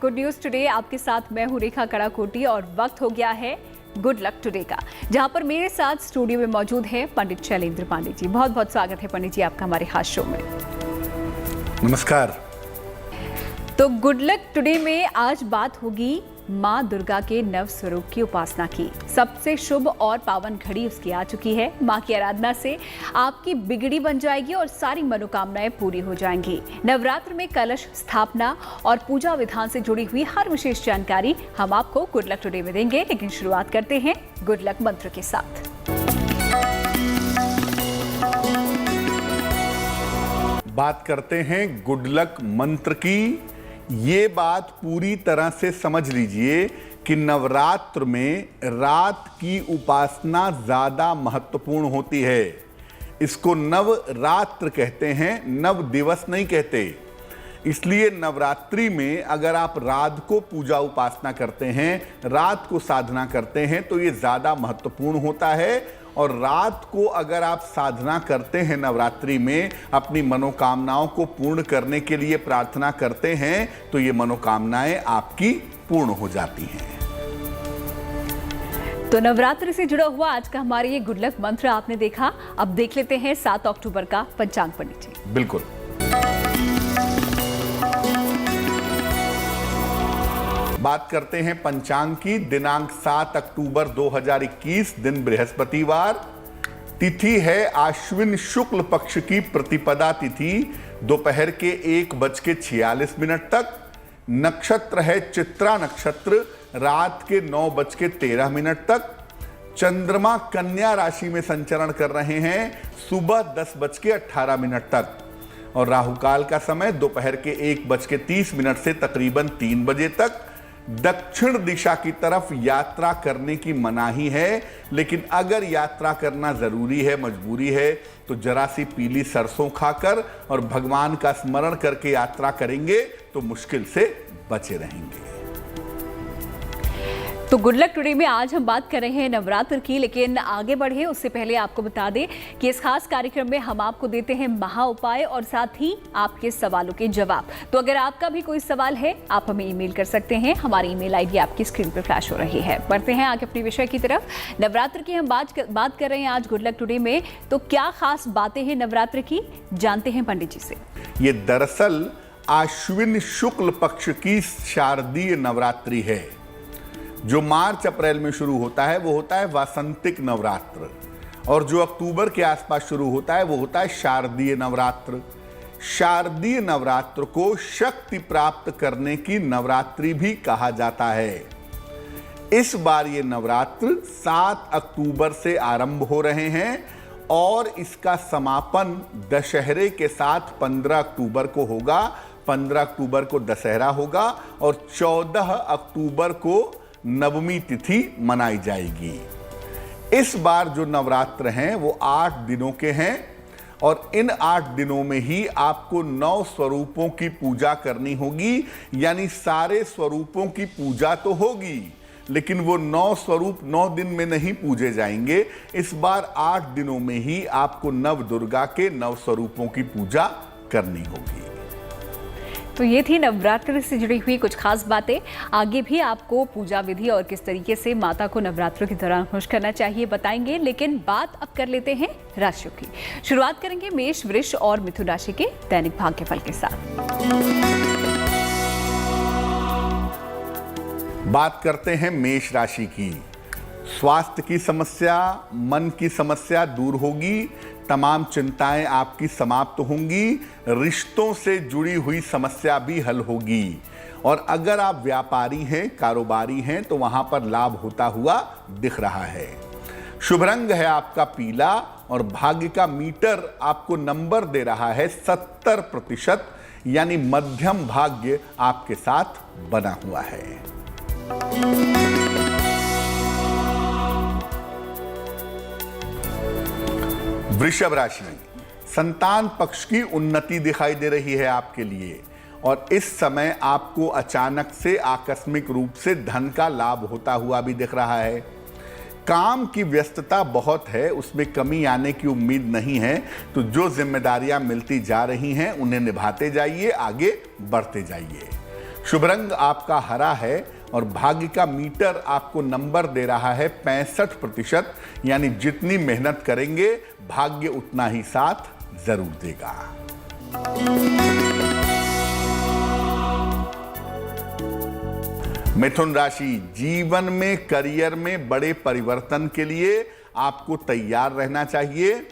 Good news today. आपके साथ मैं हूं रेखा कड़ाकोटी और वक्त हो गया है गुड लक टुडे का, जहां पर मेरे साथ स्टूडियो में मौजूद हैं पंडित शैलेंद्र पांडे जी। बहुत बहुत स्वागत है पंडित जी आपका हमारे खास शो में। नमस्कार। तो गुड लक टुडे में आज बात होगी माँ दुर्गा के नव स्वरूप की उपासना की। सबसे शुभ और पावन घड़ी उसकी आ चुकी है। माँ की आराधना से आपकी बिगड़ी बन जाएगी और सारी मनोकामनाएं पूरी हो जाएंगी। नवरात्र में कलश स्थापना और पूजा विधान से जुड़ी हुई हर विशेष जानकारी हम आपको गुड लक टुडे में देंगे, लेकिन शुरुआत करते हैं गुड लक मंत्र के साथ। बात करते हैं गुड लक मंत्र की। ये बात पूरी तरह से समझ लीजिए कि नवरात्र में रात की उपासना ज्यादा महत्वपूर्ण होती है। इसको नवरात्र कहते हैं, नव दिवस नहीं कहते। इसलिए नवरात्रि में अगर आप रात को पूजा उपासना करते हैं, रात को साधना करते हैं, तो ये ज्यादा महत्वपूर्ण होता है। और रात को अगर आप साधना करते हैं, नवरात्रि में अपनी मनोकामनाओं को पूर्ण करने के लिए प्रार्थना करते हैं, तो ये मनोकामनाएं आपकी पूर्ण हो जाती हैं। तो नवरात्रि से जुड़ा हुआ आज का हमारे ये गुड लक मंत्र आपने देखा। अब देख लेते हैं 7 अक्टूबर का पंचांग पंडित जी। बिल्कुल। बात करते हैं पंचांग की। दिनांक 7 अक्टूबर 2021, दिन बृहस्पतिवार। तिथि है आश्विन शुक्ल पक्ष की प्रतिपदा तिथि, दोपहर के 1:46 तक। नक्षत्र है चित्रा नक्षत्र, रात के 9:13 तक। चंद्रमा कन्या राशि में संचरण कर रहे हैं, सुबह 10:18 तक। और राहुकाल का समय दोपहर के 1:30 से तकरीबन 3 बजे तक। दक्षिण दिशा की तरफ यात्रा करने की मनाही है, लेकिन अगर यात्रा करना जरूरी है, मजबूरी है, तो जरा सी पीली सरसों खाकर और भगवान का स्मरण करके यात्रा करेंगे तो मुश्किल से बचे रहेंगे। तो गुड लक टुडे में आज हम बात कर रहे हैं नवरात्र की, लेकिन आगे बढ़े उससे पहले आपको बता दें कि इस खास कार्यक्रम में हम आपको देते हैं महा उपाय और साथ ही आपके सवालों के जवाब। तो अगर आपका भी कोई सवाल है, आप हमें ईमेल कर सकते हैं। हमारी ईमेल आईडी आपकी स्क्रीन पर फ्लैश हो रही है। बढ़ते हैं आगे अपने विषय की तरफ। नवरात्र की हम बात कर रहे हैं आज गुड लक टुडे में। तो क्या खास बातें हैं नवरात्र की, जानते हैं पंडित जी से। ये दरअसल आश्विन शुक्ल पक्ष की शारदीय नवरात्रि है। जो मार्च अप्रैल में शुरू होता है वो होता है वासंतिक नवरात्र, और जो अक्टूबर के आसपास शुरू होता है वो होता है शारदीय नवरात्र। शारदीय नवरात्र को शक्ति प्राप्त करने की नवरात्रि भी कहा जाता है। इस बार ये नवरात्र 7 अक्टूबर से आरंभ हो रहे हैं और इसका समापन दशहरे के साथ 15 अक्टूबर को होगा। 15 अक्टूबर को दशहरा होगा और 14 अक्टूबर को नवमी तिथि मनाई जाएगी। इस बार जो नवरात्र हैं वो 8 दिनों के हैं और इन 8 दिनों में ही आपको 9 स्वरूपों की पूजा करनी होगी। यानी सारे स्वरूपों की पूजा तो होगी, लेकिन वो 9 स्वरूप 9 दिन में नहीं पूजे जाएंगे। इस बार 8 दिनों में ही आपको नव दुर्गा के 9 स्वरूपों की पूजा करनी होगी। तो ये थी नवरात्र से जुड़ी हुई कुछ खास बातें। आगे भी आपको पूजा विधि और किस तरीके से माता को नवरात्रों के दौरान खुश करना चाहिए बताएंगे, लेकिन बात अब कर लेते हैं राशियों की। शुरुआत करेंगे मेष, वृष और मिथुन राशि के दैनिक भाग्यफल के साथ। बात करते हैं मेष राशि की। स्वास्थ्य की समस्या, मन की समस्या दूर होगी। तमाम चिंताएं आपकी समाप्त होंगी। रिश्तों से जुड़ी हुई समस्या भी हल होगी। और अगर आप व्यापारी हैं, कारोबारी हैं, तो वहां पर लाभ होता हुआ दिख रहा है। शुभ रंग है आपका पीला और भाग्य का मीटर आपको नंबर दे रहा है 70%, यानी मध्यम भाग्य आपके साथ बना हुआ है। वृषभ राशि, संतान पक्ष की उन्नति दिखाई दे रही है आपके लिए और इस समय आपको अचानक से आकस्मिक रूप से धन का लाभ होता हुआ भी दिख रहा है। काम की व्यस्तता बहुत है, उसमें कमी आने की उम्मीद नहीं है। तो जो जिम्मेदारियां मिलती जा रही हैं उन्हें निभाते जाइए, आगे बढ़ते जाइए। शुभ रंग आपका हरा है और भाग्य का मीटर आपको नंबर दे रहा है 65%, यानी जितनी मेहनत करेंगे भाग्य उतना ही साथ जरूर देगा। मिथुन राशि, जीवन में करियर में बड़े परिवर्तन के लिए आपको तैयार रहना चाहिए।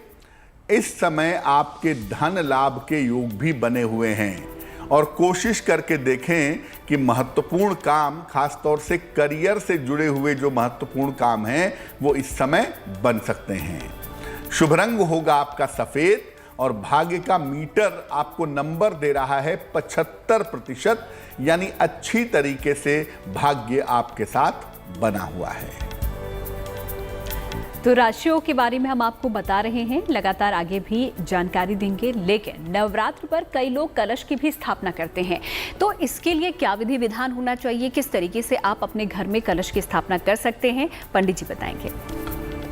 इस समय आपके धन लाभ के योग भी बने हुए हैं और कोशिश करके देखें कि महत्वपूर्ण काम, खासतौर से करियर से जुड़े हुए जो महत्वपूर्ण काम हैं वो इस समय बन सकते हैं। शुभ रंग होगा आपका सफेद और भाग्य का मीटर आपको नंबर दे रहा है 75%, यानी अच्छी तरीके से भाग्य आपके साथ बना हुआ है। तो राशियों के बारे में हम आपको बता रहे हैं, लगातार आगे भी जानकारी देंगे। लेकिन नवरात्र पर कई लोग कलश की भी स्थापना करते हैं, तो इसके लिए क्या विधि विधान होना चाहिए, किस तरीके से आप अपने घर में कलश की स्थापना कर सकते हैं, पंडित जी बताएंगे।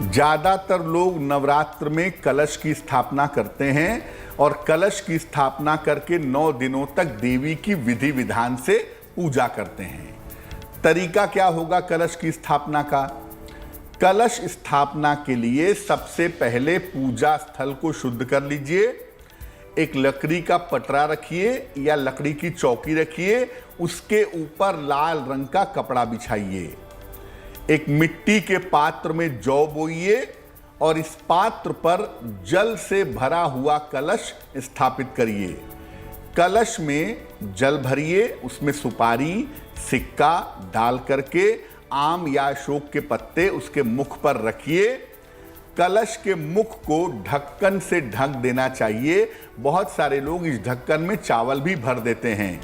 ज्यादातर लोग नवरात्र में कलश की स्थापना करते हैं और कलश की स्थापना करके 9 दिनों तक देवी की विधि विधान से पूजा करते हैं। तरीका क्या होगा कलश की स्थापना का? कलश स्थापना के लिए सबसे पहले पूजा स्थल को शुद्ध कर लीजिए। एक लकड़ी का पटरा रखिए या लकड़ी की चौकी रखिए, उसके ऊपर लाल रंग का कपड़ा बिछाइए। एक मिट्टी के पात्र में जौ बोइए और इस पात्र पर जल से भरा हुआ कलश स्थापित करिए। कलश में जल भरिए, उसमें सुपारी, सिक्का डाल करके आम या अशोक के पत्ते उसके मुख पर रखिए। कलश के मुख को ढक्कन से ढक देना चाहिए। बहुत सारे लोग इस ढक्कन में चावल भी भर देते हैं।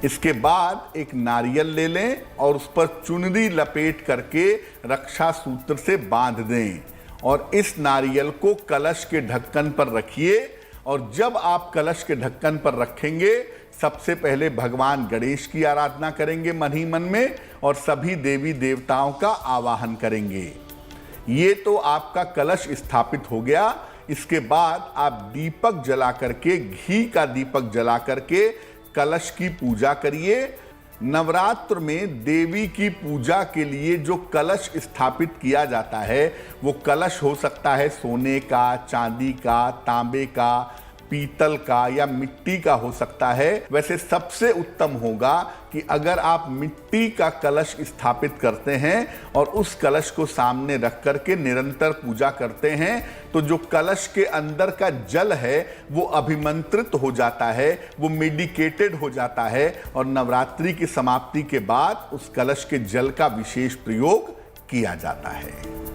इसके बाद एक नारियल ले लें और उस पर चुनरी लपेट करके रक्षा सूत्र से बांध दें और इस नारियल को कलश के ढक्कन पर रखिए। और जब आप कलश के ढक्कन पर रखेंगे, सबसे पहले भगवान गणेश की आराधना करेंगे मन ही मन में और सभी देवी देवताओं का आवाहन करेंगे। ये तो आपका कलश स्थापित हो गया। इसके बाद आप दीपक जला करके, घी का दीपक जला करके कलश की पूजा करिए। नवरात्र में देवी की पूजा के लिए जो कलश स्थापित किया जाता है वो कलश हो सकता है सोने का, चांदी का, तांबे का, पीतल का या मिट्टी का हो सकता है। वैसे सबसे उत्तम होगा कि अगर आप मिट्टी का कलश स्थापित करते हैं और उस कलश को सामने रख करके निरंतर पूजा करते हैं तो जो कलश के अंदर का जल है वो अभिमंत्रित हो जाता है, वो मेडिकेटेड हो जाता है और नवरात्रि की समाप्ति के बाद उस कलश के जल का विशेष प्रयोग किया जाता है।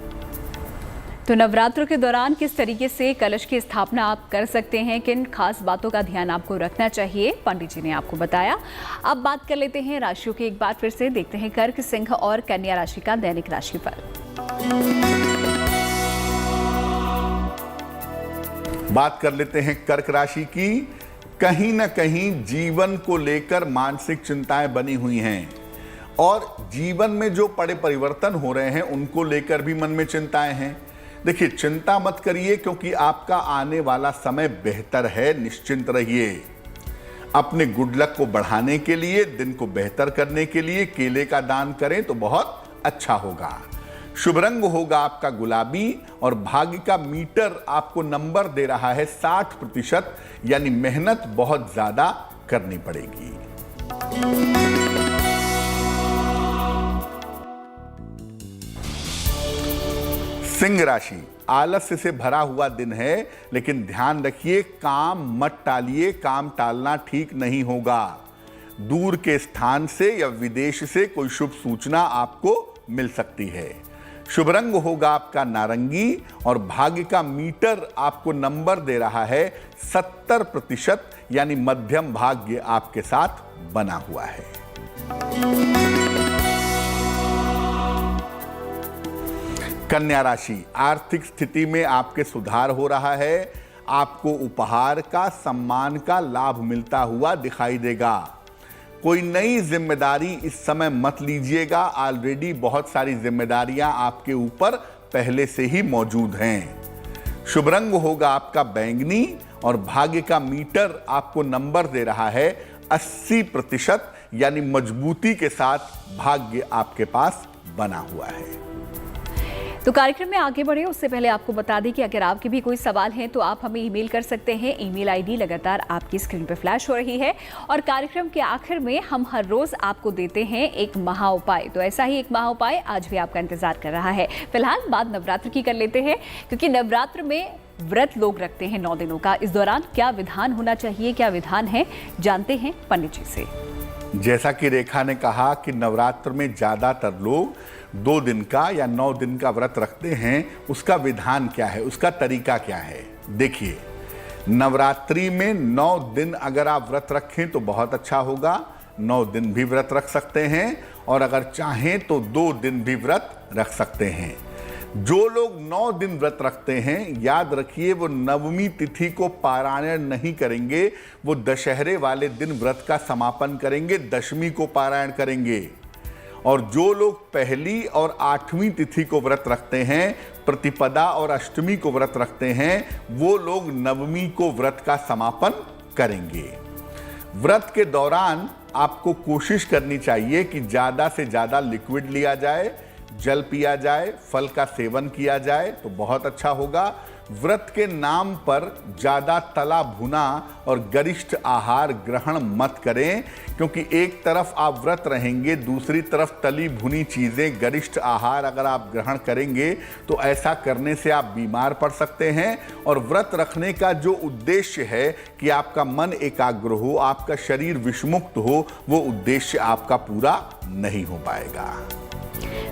तो नवरात्र के दौरान किस तरीके से कलश की स्थापना आप कर सकते हैं, किन खास बातों का ध्यान आपको रखना चाहिए, पंडित जी ने आपको बताया। अब बात कर लेते हैं राशियों की एक बार फिर से। देखते हैं कर्क, सिंह और कन्या राशि का दैनिक राशिफल। बात कर लेते हैं कर्क राशि की। कहीं ना कहीं जीवन को लेकर मानसिक चिंताएं बनी हुई हैं और जीवन में जो बड़े परिवर्तन हो रहे हैं उनको लेकर भी मन में चिंताएं हैं। देखिए, चिंता मत करिए क्योंकि आपका आने वाला समय बेहतर है, निश्चिंत रहिए। अपने गुड लक को बढ़ाने के लिए, दिन को बेहतर करने के लिए केले का दान करें तो बहुत अच्छा होगा। शुभ रंग होगा आपका गुलाबी और भाग्य का मीटर आपको नंबर दे रहा है 60%, यानी मेहनत बहुत ज्यादा करनी पड़ेगी। सिंह राशि, आलस्य से भरा हुआ दिन है, लेकिन ध्यान रखिए काम मत टालिए। काम टालना ठीक नहीं होगा। दूर के स्थान से या विदेश से कोई शुभ सूचना आपको मिल सकती है। शुभ रंग होगा आपका नारंगी और भाग्य का मीटर आपको नंबर दे रहा है 70%, यानी मध्यम भाग्य आपके साथ बना हुआ है। कन्या राशि, आर्थिक स्थिति में आपके सुधार हो रहा है। आपको उपहार का, सम्मान का लाभ मिलता हुआ दिखाई देगा। कोई नई जिम्मेदारी इस समय मत लीजिएगा। ऑलरेडी बहुत सारी जिम्मेदारियां आपके ऊपर पहले से ही मौजूद हैं। शुभ रंग होगा आपका बैंगनी और भाग्य का मीटर आपको नंबर दे रहा है 80%, यानी मजबूती के साथ भाग्य आपके पास बना हुआ है। तो कार्यक्रम में आगे बढ़े उससे पहले आपको बता दें कि अगर आपके भी कोई सवाल हैं तो आप हमें ईमेल कर सकते हैं। ईमेल आईडी लगातार आपकी स्क्रीन पर फ्लैश हो रही है और कार्यक्रम के आखिर में हम हर रोज आपको देते हैं एक महा उपाय। तो ऐसा ही एक महा उपाय आज भी आपका इंतजार कर रहा है। फिलहाल बात नवरात्र की कर लेते हैं, क्योंकि नवरात्र में व्रत लोग रखते हैं 9 दिनों का। इस दौरान क्या विधान होना चाहिए, क्या विधान है, जानते हैं पंडित जी से। जैसा कि रेखा ने कहा कि नवरात्र में ज्यादातर लोग 2 दिन का या 9 दिन का व्रत रखते हैं, उसका विधान क्या है, उसका तरीका क्या है। देखिए, नवरात्रि में 9 दिन अगर आप व्रत रखें तो बहुत अच्छा होगा। 9 दिन भी व्रत रख सकते हैं और अगर चाहें तो 2 दिन भी व्रत रख सकते हैं। जो लोग 9 दिन व्रत रखते हैं, याद रखिए वो नवमी तिथि को पारायण नहीं करेंगे, वो दशहरे वाले दिन व्रत का समापन करेंगे, दशमी को पारायण करेंगे। और जो लोग पहली और 8वीं तिथि को व्रत रखते हैं, प्रतिपदा और अष्टमी को व्रत रखते हैं, वो लोग नवमी को व्रत का समापन करेंगे। व्रत के दौरान आपको कोशिश करनी चाहिए कि ज़्यादा से ज़्यादा लिक्विड लिया जाए, जल पिया जाए, फल का सेवन किया जाए तो बहुत अच्छा होगा। व्रत के नाम पर ज़्यादा तला भुना और गरिष्ठ आहार ग्रहण मत करें, क्योंकि एक तरफ आप व्रत रहेंगे, दूसरी तरफ तली भुनी चीज़ें, गरिष्ठ आहार अगर आप ग्रहण करेंगे तो ऐसा करने से आप बीमार पड़ सकते हैं। और व्रत रखने का जो उद्देश्य है कि आपका मन एकाग्र हो, आपका शरीर विषमुक्त हो, वो उद्देश्य आपका पूरा नहीं हो पाएगा।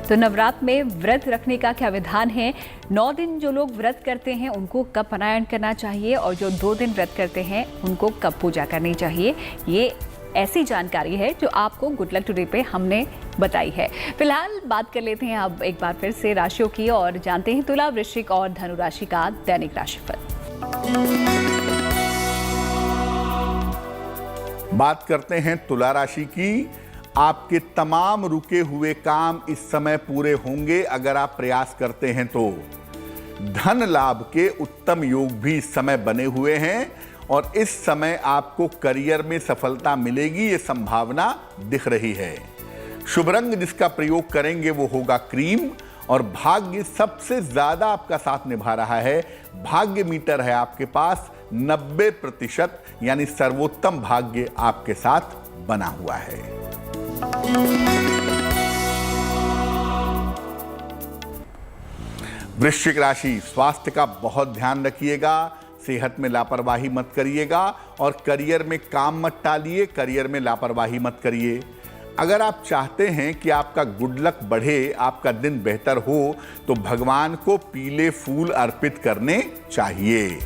तो नवरात्र में व्रत रखने का क्या विधान है, 9 दिन जो लोग व्रत करते हैं उनको कब पारायण करना चाहिए और जो 2 दिन व्रत करते हैं उनको कब पूजा करनी चाहिए, ये ऐसी जानकारी है जो आपको गुड लक टुडे पे हमने बताई है। फिलहाल बात कर लेते हैं अब एक बार फिर से राशियों की और जानते हैं तुला, वृश्चिक और धनु राशि का दैनिक राशिफल। बात करते हैं तुला राशि की। आपके तमाम रुके हुए काम इस समय पूरे होंगे अगर आप प्रयास करते हैं तो। धन लाभ के उत्तम योग भी इस समय बने हुए हैं और इस समय आपको करियर में सफलता मिलेगी, ये संभावना दिख रही है। शुभ रंग जिसका प्रयोग करेंगे वो होगा क्रीम और भाग्य सबसे ज्यादा आपका साथ निभा रहा है। भाग्य मीटर है आपके पास 90%, यानी सर्वोत्तम भाग्य आपके साथ बना हुआ है। वृश्चिक राशि, स्वास्थ्य का बहुत ध्यान रखिएगा, सेहत में लापरवाही मत करिएगा और करियर में काम मत टालिए, करियर में लापरवाही मत करिए। अगर आप चाहते हैं कि आपका गुड लक बढ़े, आपका दिन बेहतर हो, तो भगवान को पीले फूल अर्पित करने चाहिए।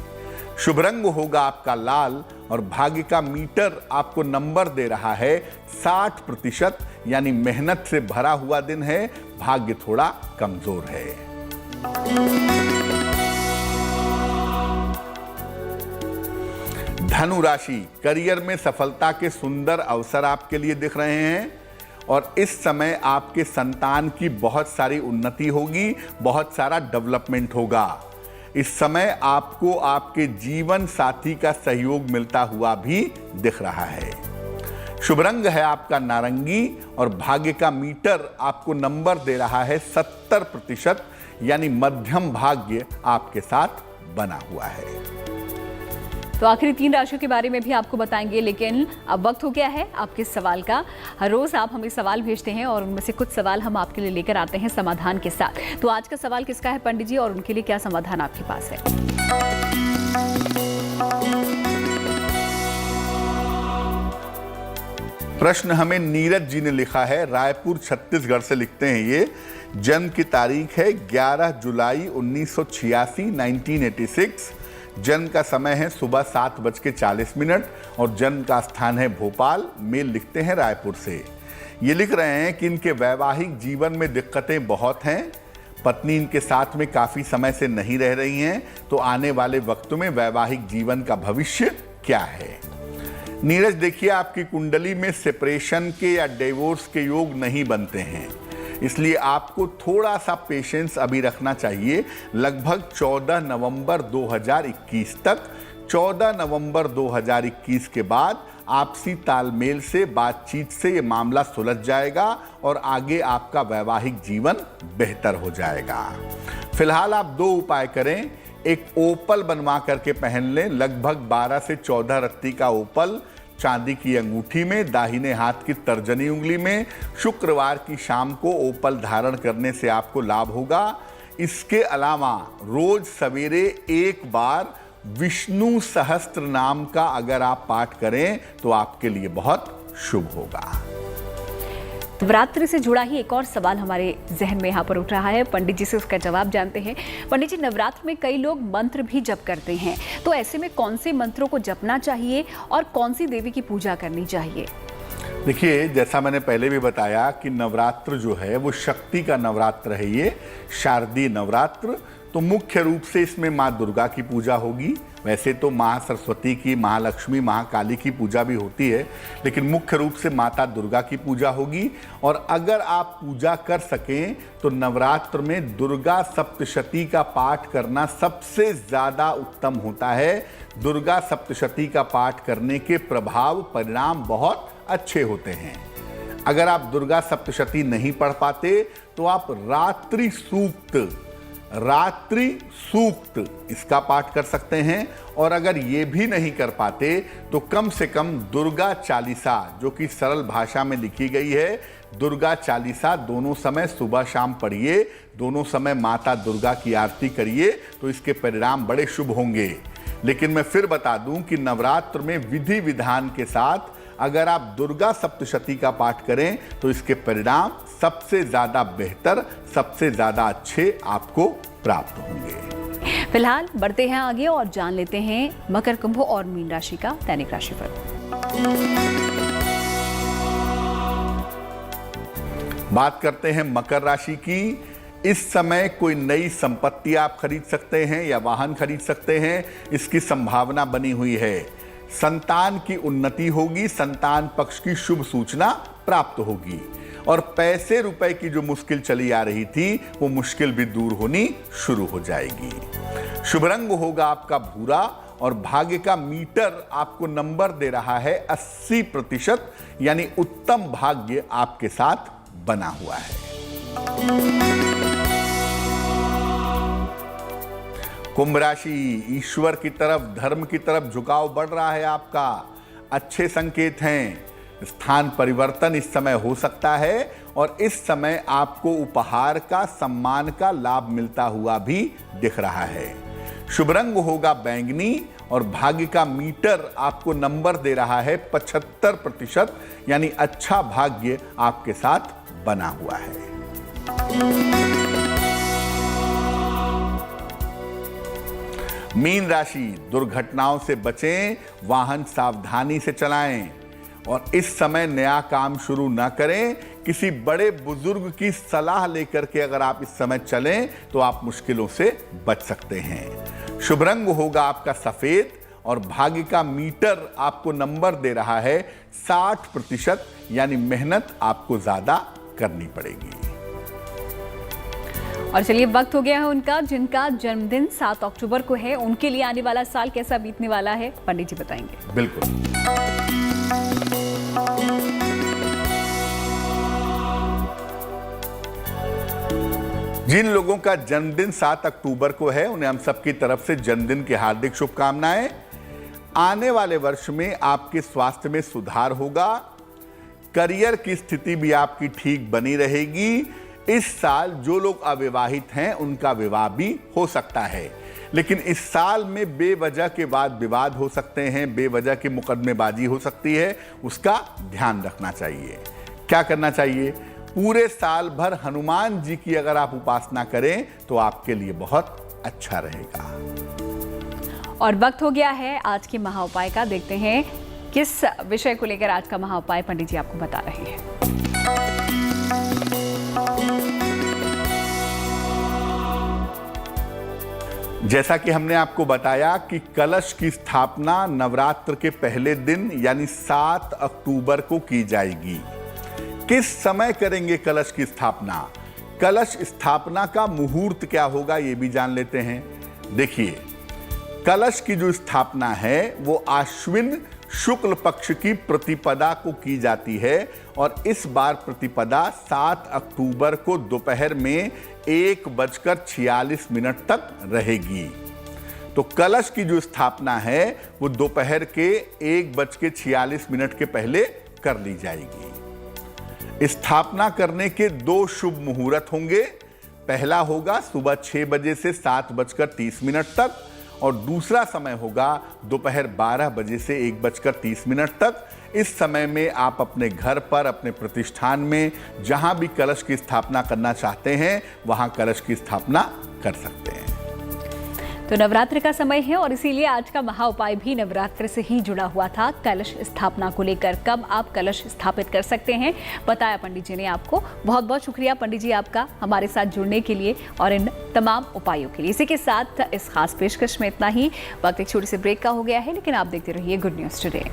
शुभ रंग होगा आपका लाल और भाग्य का मीटर आपको नंबर दे रहा है 60%, यानी मेहनत से भरा हुआ दिन है, भाग्य थोड़ा कमजोर है। धनु राशि, करियर में सफलता के सुंदर अवसर आपके लिए दिख रहे हैं और इस समय आपके संतान की बहुत सारी उन्नति होगी, बहुत सारा डेवलपमेंट होगा। इस समय आपको आपके जीवन साथी का सहयोग मिलता हुआ भी दिख रहा है। शुभ रंग है आपका नारंगी और भाग्य का मीटर आपको नंबर दे रहा है 70%, यानी मध्यम भाग्य आपके साथ बना हुआ है। तो आखिरी 3 राशियों के बारे में भी आपको बताएंगे, लेकिन अब वक्त हो गया है आपके सवाल का। हर रोज आप हमें सवाल भेजते हैं और उनमें से कुछ सवाल हम आपके लिए लेकर आते हैं समाधान के साथ। तो आज का सवाल किसका है पंडित जी और उनके लिए क्या समाधान आपके पास है? प्रश्न हमें नीरज जी ने लिखा है, रायपुर छत्तीसगढ़ से लिखते हैं ये। जन्म की तारीख है 11 जुलाई 1986, 1986। जन्म का समय है सुबह 7:40 और जन्म का स्थान है भोपाल। मेल लिखते हैं रायपुर से। ये लिख रहे हैं कि इनके वैवाहिक जीवन में दिक्कतें बहुत हैं, पत्नी इनके साथ में काफ़ी समय से नहीं रह रही हैं, तो आने वाले वक्तों में वैवाहिक जीवन का भविष्य क्या है। नीरज, देखिए आपकी कुंडली में सेपरेशन के या डिवोर्स के योग नहीं बनते हैं, इसलिए आपको थोड़ा सा पेशेंस अभी रखना चाहिए। लगभग 14 नवंबर 2021 तक, 14 नवंबर 2021 के बाद आपसी तालमेल से, बातचीत से ये मामला सुलझ जाएगा और आगे आपका वैवाहिक जीवन बेहतर हो जाएगा। फिलहाल आप 2 उपाय करें। एक ओपल बनवा करके पहन लें, लगभग 12 से 14 रत्ती का ओपल चांदी की अंगूठी में, दाहिने हाथ की तर्जनी उंगली में। शुक्रवार की शाम को ओपल धारण करने से आपको लाभ होगा। इसके अलावा रोज सवेरे एक बार विष्णु सहस्त्र नाम का अगर आप पाठ करें तो आपके लिए बहुत शुभ होगा। नवरात्रि से जुड़ा ही एक और सवाल हमारे जहन में यहाँ पर उठ रहा है, पंडित जी से उसका जवाब जानते हैं। पंडित जी, नवरात्र में कई लोग मंत्र भी जप करते हैं, तो ऐसे में कौन से मंत्रों को जपना चाहिए और कौन सी देवी की पूजा करनी चाहिए? देखिए, जैसा मैंने पहले भी बताया कि नवरात्र जो है वो शक्ति का नवरात्र है, ये शारदीय नवरात्र। तो मुख्य रूप से इसमें माँ दुर्गा की पूजा होगी। वैसे तो माँ सरस्वती की, महालक्ष्मी, महाकाली की पूजा भी होती है, लेकिन मुख्य रूप से माता दुर्गा की पूजा होगी। और अगर आप पूजा कर सकें तो नवरात्र में दुर्गा सप्तशती का पाठ करना सबसे ज़्यादा उत्तम होता है। दुर्गा सप्तशती का पाठ करने के प्रभाव, परिणाम बहुत अच्छे होते हैं। अगर आप दुर्गा सप्तशती नहीं पढ़ पाते तो आप रात्रि सूक्त इसका पाठ कर सकते हैं। और अगर ये भी नहीं कर पाते तो कम से कम दुर्गा चालीसा, जो कि सरल भाषा में लिखी गई है, दुर्गा चालीसा दोनों समय सुबह शाम पढ़िए, दोनों समय माता दुर्गा की आरती करिए, तो इसके परिणाम बड़े शुभ होंगे। लेकिन मैं फिर बता दूं कि नवरात्र में विधि विधान के साथ अगर आप दुर्गा सप्तशती का पाठ करें तो इसके परिणाम सबसे ज़्यादा बेहतर, सबसे ज़्यादा अच्छे आपको प्राप्त होंगे। फिलहाल बढ़ते हैं आगे और जान लेते हैं मकर, कुंभ और मीन राशि का दैनिक राशिफल। बात करते हैं मकर राशि की। इस समय कोई नई संपत्ति आप खरीद सकते हैं या वाहन खरीद सकते हैं, इसकी संभावना बनी हुई है। संतान की उन्नति होगी, संतान पक्ष की शुभ सूचना प्राप्त होगी और पैसे रुपए की जो मुश्किल चली आ रही थी वो मुश्किल भी दूर होनी शुरू हो जाएगी। शुभ रंग होगा आपका भूरा और भाग्य का मीटर आपको नंबर दे रहा है 80%, यानी उत्तम भाग्य आपके साथ बना हुआ है। कुंभ राशि, ईश्वर की तरफ, धर्म की तरफ झुकाव बढ़ रहा है आपका। अच्छे संकेत हैं। स्थान परिवर्तन इस समय हो सकता है और इस समय आपको उपहार का, सम्मान का लाभ मिलता हुआ भी दिख रहा है। शुभ रंग होगा बैंगनी और भाग्य का मीटर आपको नंबर दे रहा है 75%, यानी अच्छा भाग्य आपके साथ बना हुआ है। मीन राशि, दुर्घटनाओं से बचें, वाहन सावधानी से चलाएं और इस समय नया काम शुरू ना करें। किसी बड़े बुजुर्ग की सलाह लेकर के अगर आप इस समय चलें तो आप मुश्किलों से बच सकते हैं। शुभ रंग होगा आपका सफेद और भाग्य का मीटर आपको नंबर दे रहा है 60%, यानी मेहनत आपको ज्यादा करनी पड़ेगी। और चलिए, वक्त हो गया है उनका जिनका जन्मदिन 7 अक्टूबर को है। उनके लिए आने वाला साल कैसा बीतने वाला है, पंडित जी बताएंगे। बिल्कुल। जिन लोगों का जन्मदिन 7 अक्टूबर को है उन्हें हम सबकी तरफ से जन्मदिन की हार्दिक शुभकामनाएं। आने वाले वर्ष में आपके स्वास्थ्य में सुधार होगा, करियर की स्थिति भी आपकी ठीक बनी रहेगी। इस साल जो लोग अविवाहित हैं उनका विवाह भी हो सकता है, लेकिन इस साल में बेवजह के वाद विवाद हो सकते हैं, बेवजह की मुकदमेबाजी हो सकती है, उसका ध्यान रखना चाहिए। क्या करना चाहिए? पूरे साल भर हनुमान जी की अगर आप उपासना करें तो आपके लिए बहुत अच्छा रहेगा। और वक्त हो गया है आज के महाउपाय का। देखते हैं किस विषय को लेकर आज का महाउपाय पंडित जी आपको बता रहे हैं। जैसा कि हमने आपको बताया कि कलश की स्थापना नवरात्र के पहले दिन यानी 7 अक्टूबर को की जाएगी। किस समय करेंगे कलश की स्थापना? कलश स्थापना का मुहूर्त क्या होगा ये भी जान लेते हैं। देखिए, कलश की जो स्थापना है वो आश्विन शुक्ल पक्ष की प्रतिपदा को की जाती है और इस बार प्रतिपदा 7 अक्टूबर को दोपहर में 1:46 तक रहेगी। तो कलश की जो स्थापना है वो दोपहर के 1:46 के पहले कर ली जाएगी। स्थापना करने के 2 शुभ मुहूर्त होंगे। पहला होगा सुबह 6 बजे से 7:30 तक और दूसरा समय होगा दोपहर 12 बजे से 1:30 तक। इस समय में आप अपने घर पर, अपने प्रतिष्ठान में जहां भी कलश की स्थापना करना चाहते हैं वहां कलश की स्थापना कर सकते हैं। तो नवरात्र का समय है और इसीलिए आज का महा उपाय भी नवरात्र से ही जुड़ा हुआ था, कलश स्थापना को लेकर। कब आप कलश स्थापित कर सकते हैं बताया पंडित जी ने आपको। बहुत बहुत शुक्रिया पंडित जी आपका हमारे साथ जुड़ने के लिए और इन तमाम उपायों के लिए। इसी के साथ इस खास पेशकश में इतना ही। वक्त एक छोटी सी ब्रेक का हो गया है, लेकिन आप देखते रहिए गुड न्यूज़ टुडे।